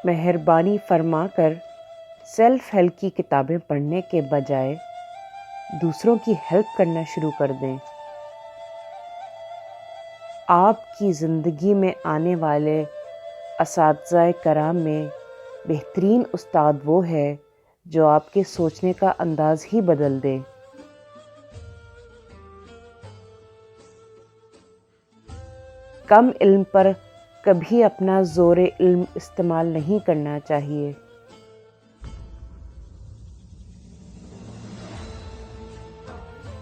مہربانی فرما کر سیلف ہیلپ کی کتابیں پڑھنے کے بجائے دوسروں کی ہیلپ کرنا شروع کر دیں۔ آپ کی زندگی میں آنے والے اساتذہ کرام میں بہترین استاد وہ ہے جو آپ کے سوچنے کا انداز ہی بدل دے۔ کم علم پر کبھی اپنا زور علم استعمال نہیں کرنا چاہیے۔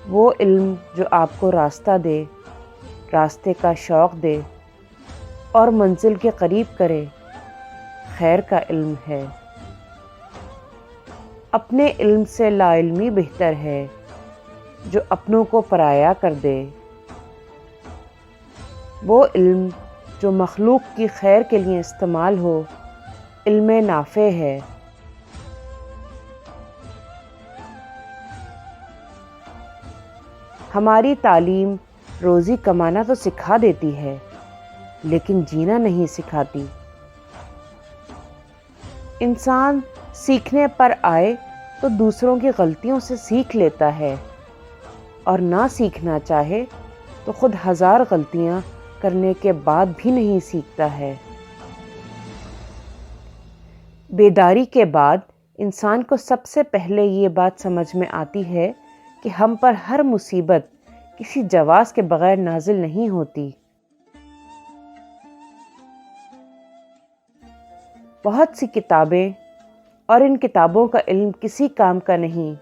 وہ علم جو آپ کو راستہ دے، راستے کا شوق دے اور منزل کے قریب کرے، خیر کا علم ہے۔ اپنے علم سے لا علمی بہتر ہے جو اپنوں کو پرایا کر دے۔ وہ علم جو مخلوق کی خیر کے لیے استعمال ہو، علم نافع ہے۔ ہماری تعلیم روزی کمانا تو سکھا دیتی ہے، لیکن جینا نہیں سکھاتی۔ انسان سیکھنے پر آئے تو دوسروں کی غلطیوں سے سیکھ لیتا ہے، اور نہ سیکھنا چاہے تو خود ہزار غلطیاں کرنے کے بعد بھی نہیں سیکھتا ہے۔ بیداری کے بعد انسان کو سب سے پہلے یہ بات سمجھ میں آتی ہے کہ ہم پر ہر مصیبت کسی جواز کے بغیر نازل نہیں ہوتی۔ بہت سی کتابیں اور ان کتابوں کا علم کسی کام کا نہیں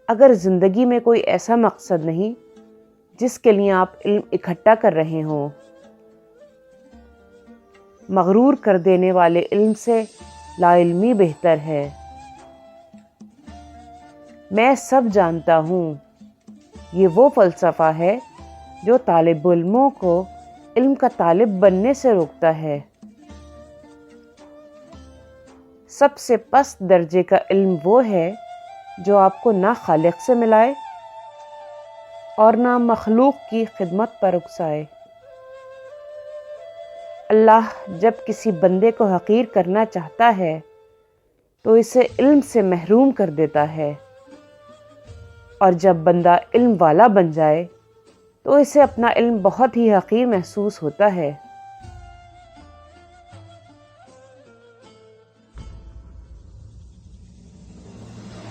اگر زندگی میں کوئی ایسا مقصد نہیں جس کے لیے آپ علم اکٹھا کر رہے ہوں۔ مغرور کر دینے والے علم سے لا علمی بہتر ہے۔ میں سب جانتا ہوں، یہ وہ فلسفہ ہے جو طالب علموں کو علم کا طالب بننے سے روکتا ہے۔ سب سے پست درجے کا علم وہ ہے جو آپ کو نہ خالق سے ملائے اور نہ مخلوق کی خدمت پر اکسائے۔ اللہ جب کسی بندے کو حقیر کرنا چاہتا ہے تو اسے علم سے محروم کر دیتا ہے، اور جب بندہ علم والا بن جائے تو اسے اپنا علم بہت ہی حقیر محسوس ہوتا ہے۔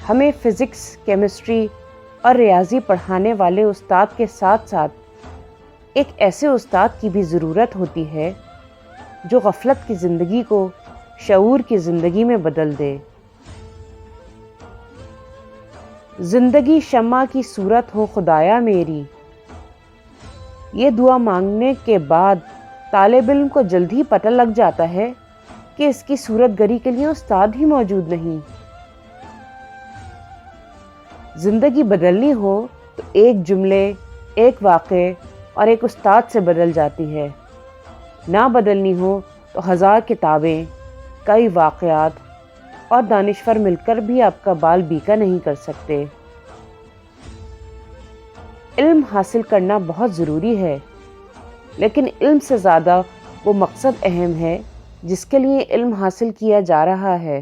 ہمیں فزکس، کیمسٹری اور ریاضی پڑھانے والے استاد کے ساتھ ساتھ ایک ایسے استاد کی بھی ضرورت ہوتی ہے جو غفلت کی زندگی کو شعور کی زندگی میں بدل دے۔ زندگی شمع کی صورت ہو خدایا میری، یہ دعا مانگنے کے بعد طالب علم کو جلد ہی پتہ لگ جاتا ہے کہ اس کی صورت گری کے لیے استاد ہی موجود نہیں۔ زندگی بدلنی ہو تو ایک جملے، ایک واقعے اور ایک استاد سے بدل جاتی ہے۔ نہ بدلنی ہو تو ہزار کتابیں، کئی واقعات اور دانشور مل کر بھی آپ کا بال بیکا نہیں کر سکتے۔ علم حاصل کرنا بہت ضروری ہے، لیکن علم سے زیادہ وہ مقصد اہم ہے جس کے لیے علم حاصل کیا جا رہا ہے۔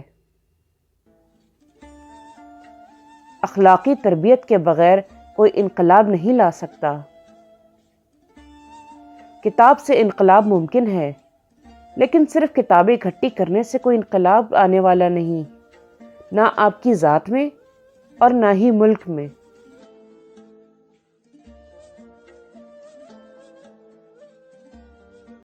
اخلاقی تربیت کے بغیر کوئی انقلاب نہیں لا سکتا۔ کتاب سے انقلاب ممکن ہے، لیکن صرف کتابیں اکٹھی کرنے سے کوئی انقلاب آنے والا نہیں، نہ آپ کی ذات میں اور نہ ہی ملک میں۔